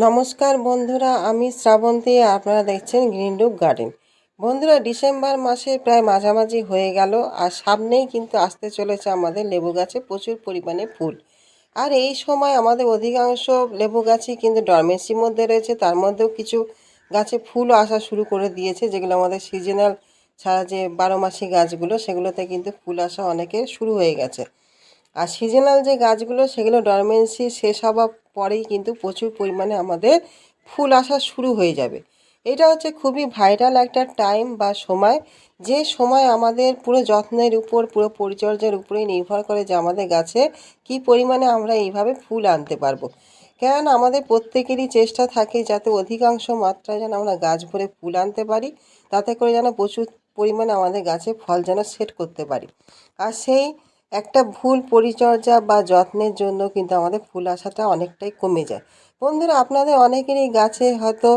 নমস্কার বন্ধুরা, আমি শ্রাবন্তী। আপনারা দেখছেন গ্রিন রুপ গার্ডেন। বন্ধুরা, ডিসেম্বর মাসে প্রায় মাঝামাঝি হয়ে গেল, আর সামনেই কিন্তু আসতে চলেছে আমাদের লেবু গাছে প্রচুর পরিমাণে ফুল। আর এই সময় আমাদের অধিকাংশ লেবু গাছই কিন্তু ডরমেন্সির মধ্যে রয়েছে। তার মধ্যেও কিছু গাছে ফুলও আসা শুরু করে দিয়েছে, যেগুলো আমাদের সিজনাল ছাড়া যে 12 মাসি গাছগুলো, সেগুলোতে কিন্তু ফুল আসা অনেকের শুরু হয়ে গেছে। আর সিজনাল যে গাছগুলো, সেগুলো ডরমেন্সি শেষ হওয়ার পরেই কিন্তু প্রচুর পরিমাণে আমাদের ফুল আসা শুরু হয়ে যাবে। এটা হচ্ছে খুবই ভাইরাল একটা টাইম বা সময়, যে সময় আমাদের পুরো যত্নের উপর, পুরো পরিচর্যার উপরেই নির্ভর করে যে আমাদের গাছে কি পরিমাণে আমরা এইভাবে ফুল আনতে পারবো। কেননা আমাদের প্রত্যেকেরই চেষ্টা থাকে যাতে অধিকাংশ মাত্রায় যেন আমরা গাছ ভরে ফুল আনতে পারি, তাতে করে যেন প্রচুর পরিমাণে আমাদের গাছে ফল যেন সেট করতে পারি। আর সেই একটা ভুল পরিচর্যা বা যত্নের জন্য কিন্তু আমাদের ফুল আসাটা অনেকটাই কমে যায়। বন্ধুরা, আপনাদের অনেকেরই গাছে হয়তো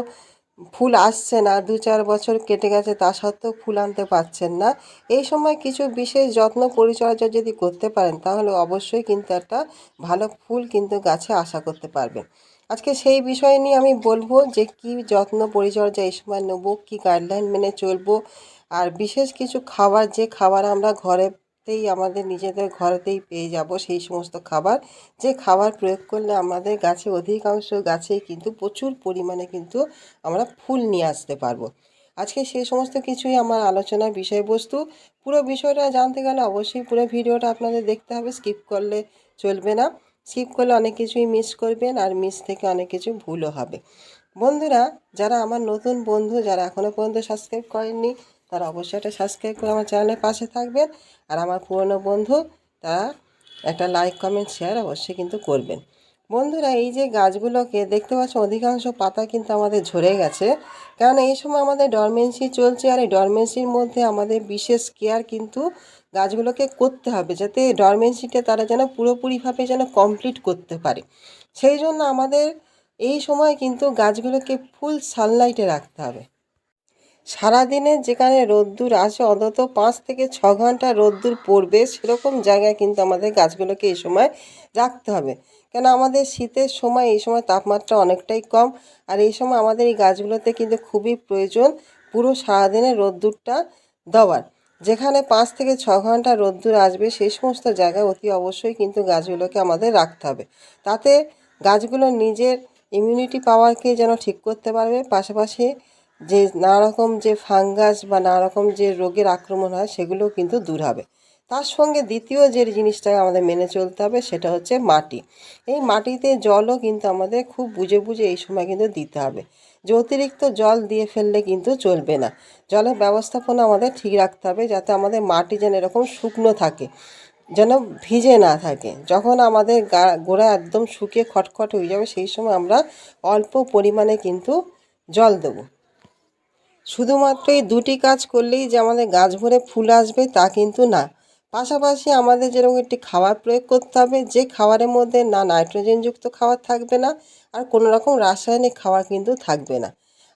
ফুল আসছে না, 2-4 বছর কেটে গেছে, তা সত্ত্বেও ফুল আনতে পারছেন না। এই সময় কিছু বিশেষ যত্ন পরিচর্যা যদি করতে পারেন, তাহলে অবশ্যই কিন্তু একটা ভালো ফুল কিন্তু গাছে আশা করতে পারবেন। আজকে সেই বিষয় নিয়ে আমি বলবো যে কি যত্ন পরিচর্যা এই সময় নেবো, কী গাইডলাইন মেনে চলবো। আর বিশেষ কিছু খাবার, যে খাবার আমরা ঘরেতেই, আমাদের নিজেদের ঘরেতেই পেয়ে যাব, সেই সমস্ত খাবার, যে খাবার প্রয়োগ করলে আমাদের গাছে, অধিকাংশ গাছেই কিন্তু প্রচুর পরিমাণে কিন্তু আমরা ফুল নিয়ে আসতে পারবো। আজকে সেই সমস্ত কিছুই আমার আলোচনার বিষয়বস্তু। পুরো বিষয়টা জানতে গেলে অবশ্যই পুরো ভিডিওটা আপনাদের দেখতে হবে, স্কিপ করলে চলবে না। স্কিপ করলে অনেক কিছুই মিস করবেন, আর মিস থেকে অনেক কিছু ভুলও হবে। বন্ধুরা, যারা আমার নতুন বন্ধু, যারা এখনও পর্যন্ত সাবস্ক্রাইব করেননি, তারা অবশ্যই একটা সাবস্ক্রাইব করে আমার চ্যানেলের পাশে থাকবেন। আর আমার পুরনো বন্ধু, তারা একটা লাইক, কমেন্ট, শেয়ার অবশ্যই কিন্তু করবেন। বন্ধুরা, এই যে গাছগুলোকে দেখতে পাচ্ছ, অধিকাংশ পাতা কিন্তু আমাদের ঝরে গেছে, কারণ এই সময় আমাদের ডরমেন্সি চলছে। আর এই ডরমেন্সির মধ্যে আমাদের বিশেষ কেয়ার কিন্তু গাছগুলোকে করতে হবে, যাতে ডরমেন্সিটা তারা যেন পুরোপুরিভাবে যেন কমপ্লিট করতে পারে। সেই জন্য আমাদের এই সময় কিন্তু গাছগুলোকে ফুল সানলাইটে রাখতে হবে। সারাদিনে যেখানে রোদ্দুর আসে, অন্তত 5 থেকে 6 ঘন্টা রোদ্দুর পড়বে, সেরকম জায়গায় কিন্তু আমাদের গাছগুলোকে এই সময় রাখতে হবে। কেন, আমাদের শীতের সময় এই সময় তাপমাত্রা অনেকটাই কম, আর এই সময় আমাদের এই গাছগুলোতে কিন্তু খুবই প্রয়োজন পুরো সারাদিনে রোদ্দুরটা দেওয়ার। যেখানে 5 থেকে 6 ঘন্টা রোদ্দুর আসবে, সেই সমস্ত জায়গায় অতি অবশ্যই কিন্তু গাছগুলোকে আমাদের রাখতে হবে। তাতে গাছগুলো নিজের ইমিউনিটি পাওয়ারকে যেন ঠিক করতে পারবে, পাশাপাশি যে নানা রকম যে ফাঙ্গাস বা নানা রকম যে রোগের আক্রমণ হয়, সেগুলোও কিন্তু দূর হবে। তার সঙ্গে দ্বিতীয় যে জিনিসটা আমাদের মেনে চলতে হবে, সেটা হচ্ছে মাটি। এই মাটিতে জলও কিন্তু আমাদের খুব বুঝে বুঝে এই সময় কিন্তু দিতে হবে। যে অতিরিক্ত জল দিয়ে ফেললে কিন্তু চলবে না। জলের ব্যবস্থাপনা আমাদের ঠিক রাখতে হবে, যাতে আমাদের মাটি যেন এরকম শুকনো থাকে, যেন ভিজে না থাকে। যখন আমাদের গোড়া একদম শুকিয়ে খটখট হয়ে যাবে, সেই সময় আমরা অল্প পরিমাণে কিন্তু জল দেবো। শুধুমাত্র এই দুটি কাজ করলেই যে আমাদের গাছ ভরে ফুল আসবে, তা কিন্তু না। পাশাপাশি আমাদের যেরকম একটি খাবার প্রয়োগ করতে হবে, যে খাবারের মধ্যে না নাইট্রোজেনযুক্ত খাবার থাকবে না, আর কোনো রকম রাসায়নিক খাবার কিন্তু থাকবে না।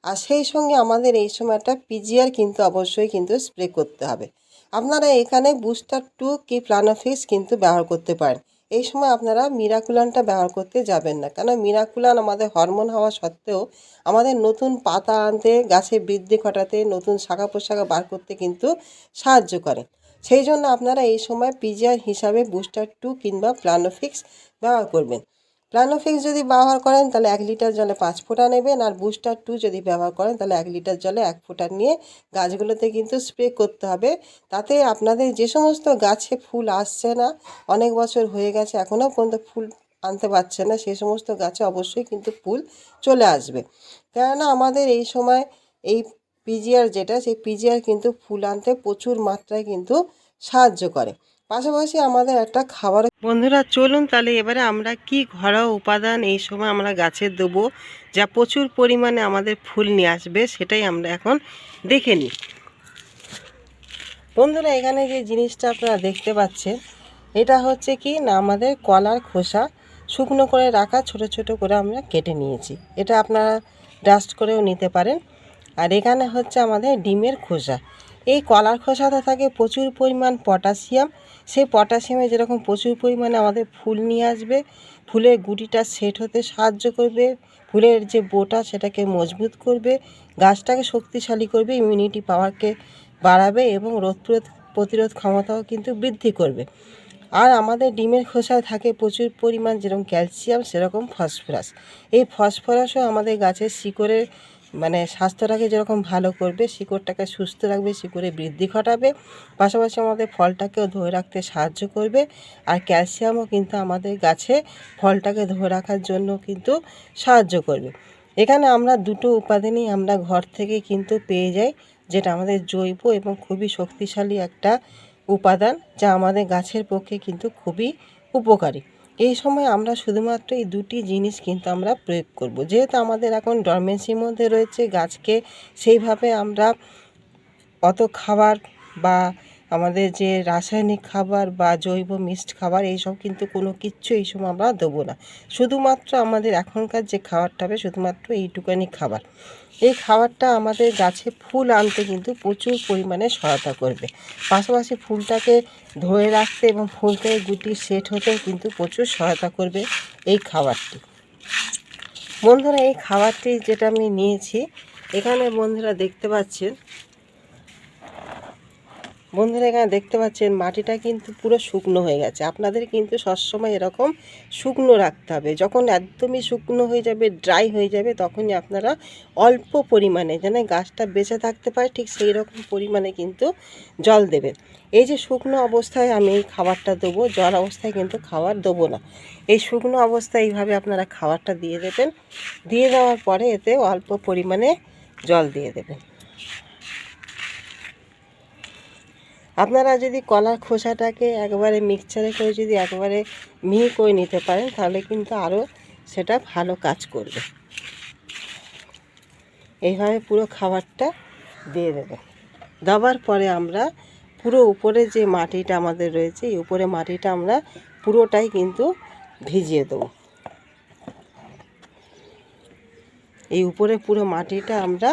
আর সেই সঙ্গে আমাদের এই সময় একটা পিজিআর কিন্তু অবশ্যই কিন্তু স্প্রে করতে হবে। আপনারা এখানে বুস্টার 2 কি প্লানোফিক্স কিন্তু ব্যবহার করতে পারেন। এই সময় আপনারা মিরাকুলানটা ব্যবহার করতে যাবেন না, কেন মিরাকুলান আমাদের হরমোন হওয়া সত্ত্বেও আমাদের নতুন পাতা আনতে, গাছে বৃদ্ধি ঘটাতে, নতুন শাখা প্রশাখা বার করতে কিন্তু সাহায্য করে। সেই জন্য আপনারা এই সময় পিজিআর হিসাবে বুস্টার 2 কিংবা প্লানোফিক্স ব্যবহার করবেন। প্লানোফিক্স যদি ব্যবহার করেন, তাহলে 1 লিটার জলে 5 ফোঁটা নেবেন, আর বুস্টার 2 যদি ব্যবহার করেন, তাহলে 1 লিটার জলে 1 ফোঁটা নিয়ে গাছগুলোতে কিন্তু স্প্রে করতে হবে। তাতে আপনাদের যে সমস্ত গাছে ফুল আসছে না, অনেক বছর হয়ে গেছে এখনও পর্যন্ত ফুল আনতে পারছে না, সেই সমস্ত গাছে অবশ্যই কিন্তু ফুল চলে আসবে। কেননা আমাদের এই সময় এই পিজিআর যেটা, সেই পিজিআর কিন্তু ফুল আনতে প্রচুর মাত্রায় কিন্তু সাহায্য করে। পাশাপাশি আমাদের একটা খাবার। বন্ধুরা, চলুন তাহলে এবারে আমরা কি ঘরোয়া উপাদান এই সময় আমরা গাছে দেবো, যা প্রচুর পরিমাণে আমাদের ফুল নিয়ে আসবে, সেটাই আমরা এখন দেখে নিই। বন্ধুরা, এখানে যে জিনিসটা আপনারা দেখতে পাচ্ছেন, এটা হচ্ছে কি না, আমাদের কলার খোসা শুকনো করে রাখা, ছোট ছোট করে আমরা কেটে নিয়েছি। এটা আপনারা ডাস্ট করেও নিতে পারেন। আর এখানে হচ্ছে আমাদের ডিমের খোসা। এই কলার খোসাতে থাকে প্রচুর পরিমাণ পটাশিয়াম, সেই পটাশিয়ামে যেরকম প্রচুর পরিমাণে আমাদের ফুল নিয়ে আসবে, ফুলের গুটিটা সেট হতে সাহায্য করবে, ফুলের যে বোটা সেটাকে মজবুত করবে, গাছটাকে শক্তিশালী করবে, ইমিউনিটি পাওয়ারকে বাড়াবে এবং রোগ প্রতিরোধ ক্ষমতাও কিন্তু বৃদ্ধি করবে। আর আমাদের ডিমের খোসায় থাকে প্রচুর পরিমাণ যেরকম ক্যালসিয়াম সেরকম ফসফরাস। এই ফসফরাসও আমাদের গাছের শিকড়ের স্বাস্থ্যটাকে যেরকম ভালো করবে, শিকড়টাকে সুস্থ রাখবে, শিকড়ে বৃদ্ধি ঘটাবে, পাশাপাশি আমাদের ফলটাকেও ধরে রাখতে সাহায্য করবে। আর ক্যালসিয়ামও কিন্তু আমাদের গাছে ফলটাকে ধরে রাখার জন্য কিন্তু সাহায্য করবে। এখানে আমরা দুটো উপাদানই আমরা ঘর থেকে কিন্তু পেয়ে যাই, যেটা আমাদের জৈব এবং খুবই শক্তিশালী একটা উপাদান, যা আমাদের গাছের পক্ষে কিন্তু খুবই উপকারী। এই সময় আমরা শুধুমাত্র এই দুটি জিনিস কিন্তু আমরা প্রয়োগ করব। যেহেতু আমাদের এখন ডরমেন্সির মধ্যে রয়েছে, গাছকে সেইভাবে আমরা অত খাবার বা আমাদের যে রাসায়নিক খাবার বা জৈব মিক্সড খাবার এইসব কিন্তু কোনো কিচ্ছু এই সময় আমরা দেবো না। শুধুমাত্র আমাদের এখনকার যে খাবারটা হবে শুধুমাত্র এইটুকানি খাবার। এই খাবারটা আমাদের গাছে ফুল আনতে কিন্তু প্রচুর পরিমাণে সহায়তা করবে, পাশাপাশি ফুলটাকে ধরে রাখতে এবং ফুল থেকে গুটি সেট হতেও কিন্তু প্রচুর সহায়তা করবে এই খাবারটি। বন্ধুরা, এই খাবারটি যেটা আমি নিয়েছি, এখানে বন্ধুরা দেখতে পাচ্ছেন মাটিটা কিন্তু পুরো শুকনো হয়ে গেছে। আপনাদের কিন্তু সবসময় এরকম শুকনো রাখতে হবে। যখন একদমই শুকনো হয়ে যাবে, ড্রাই হয়ে যাবে, তখনই আপনারা অল্প পরিমাণে, যেন গাছটা বেঁচে থাকতে পারে ঠিক সেই রকম পরিমাণে কিন্তু জল দেবেন। এই যে শুকনো অবস্থায় আমি এই খাবারটা দেবো, জল অবস্থায় কিন্তু খাবার দেবো না। এই শুকনো অবস্থায় এইভাবে আপনারা খাবারটা দিয়ে দেবেন। দিয়ে দেওয়ার পরে এতে অল্প পরিমাণে জল দিয়ে দেবেন। আপনারা যদি কলার খোসাটাকে একবারে মিক্সচারে করে যদি একবারে মিহি করে নিতে পারেন, তাহলে কিন্তু আরও সেটা ভালো কাজ করবে। এইভাবে পুরো খাবারটা দিয়ে দেবেন। দেওয়ার পরে আমরা পুরো উপরে যে মাটিটা আমাদের রয়েছে, এই উপরে মাটিটা আমরা পুরোটাই কিন্তু ভিজিয়ে দেবো। এই উপরে পুরো মাটিটা আমরা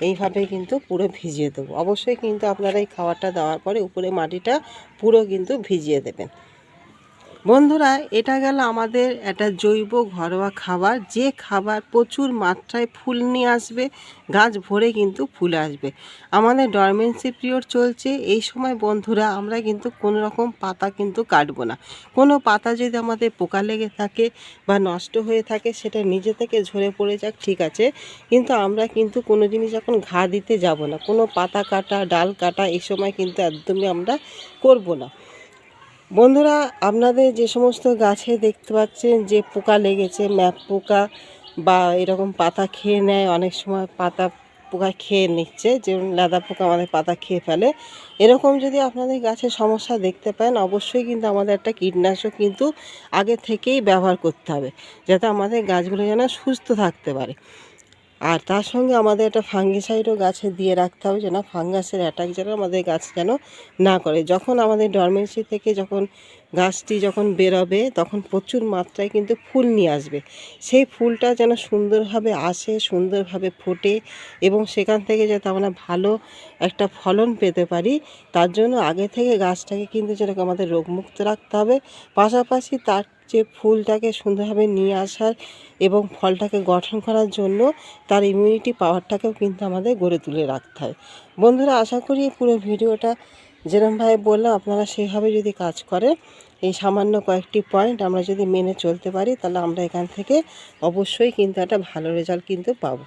এইভাবে কিন্তু পুরো ভিজিয়ে দেবো। অবশ্যই কিন্তু আপনারা এই খাবারটা দেওয়ার পরে উপরে মাটিটা পুরো কিন্তু ভিজিয়ে দেবেন। বন্ধুরা, এটা গেল আমাদের একটা জৈব ঘরোয়া খাবার, যে খাবার প্রচুর মাত্রায় ফুল নিয়ে আসবে, গাছ ভরে কিন্তু ফুল আসবে। আমাদের ডরমেন্সি পিরিয়ড চলছে, এই সময় বন্ধুরা আমরা কিন্তু কোনো রকম পাতা কিন্তু কাটবো না। কোনো পাতা যদি আমাদের পোকা লেগে থাকে বা নষ্ট হয়ে থাকে, সেটা নিজে থেকে ঝরে পড়ে যাক, ঠিক আছে, কিন্তু আমরা কিন্তু কোনো জিনিস যখন ঘা দিতে যাব না, কোনো পাতা কাটা, ডাল কাটা এই সময় কিন্তু একদমই আমরা করব না। বন্ধুরা, আপনাদের যে সমস্ত গাছে দেখতে পাচ্ছেন যে পোকা লেগেছে, ম্যাপ পোকা বা এরকম পাতা খেয়ে নেয়, অনেক সময় পাতা পোকা খেয়ে নিচ্ছে, যেমন লেদা পোকা আমাদের পাতা খেয়ে ফেলে, এরকম যদি আপনাদের গাছে সমস্যা দেখতে পান, অবশ্যই কিন্তু আমাদের একটা কীটনাশক কিন্তু আগে থেকেই ব্যবহার করতে হবে, যাতে আমাদের গাছগুলো যেন সুস্থ থাকতে পারে। আর তার সঙ্গে আমাদের একটা ফাঙ্গিসাইডও গাছে দিয়ে রাখতে হবে, যেন ফাঙ্গাসের অ্যাটাক যেন আমাদের গাছ যেন না করে। যখন আমাদের ডরমেন্সি থেকে গাছটি যখন বেরোবে, তখন প্রচুর মাত্রায় কিন্তু ফুল নিয়ে আসবে। সেই ফুলটা যেন সুন্দরভাবে আসে, সুন্দরভাবে ফোটে এবং সেখান থেকে যাতে আমরা ভালো একটা ফলন পেতে পারি, তার জন্য আগে থেকে গাছটাকে কিন্তু যেরকম আমাদের রোগমুক্ত রাখতে হবে, পাশাপাশি তার যে ফুলটাকে সুন্দরভাবে নিয়ে আসার এবং ফলটাকে গঠন করার জন্য তার ইমিউনিটি পাওয়ারটাকেও কিন্তু আমাদের গড়ে তুলে রাখতে হয়। বন্ধুরা, আশা করি পুরো ভিডিওটা যেরকমভাবে বললাম আপনারা সেভাবে যদি কাজ করেন, এই সামান্য কয়েকটি পয়েন্ট আমরা যদি মেনে চলতে পারি, তাহলে আমরা এখান থেকে অবশ্যই কিন্তু একটা ভালো রেজাল্ট কিন্তু পাবো।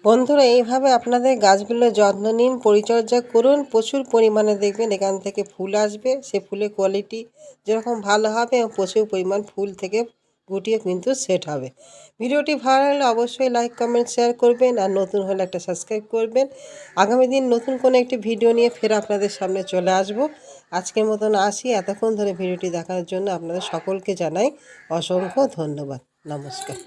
বন্ধুরা, এইভাবে আপনাদের গাছগুলোর যত্ন নিন, পরিচর্যা করুন, প্রচুর পরিমাণে দেখবেন এখান থেকে ফুল আসবে। সে ফুলের কোয়ালিটি যেরকম ভালো হবে এবং প্রচুর পরিমাণ ফুল থেকে গুটিও কিন্তু সেট হবে। ভিডিওটি ভালো লাগলে অবশ্যই লাইক, কমেন্ট, শেয়ার করবেন, আর নতুন হলে একটা সাবস্ক্রাইব করবেন। আগামী দিন নতুন কোনো একটি ভিডিও নিয়ে ফের আপনাদের সামনে চলে আসব। আজকের মতন আসি। এতক্ষণ ধরে ভিডিওটি দেখার জন্য আপনাদের সকলকে জানাই অসংখ্য ধন্যবাদ। নমস্কার।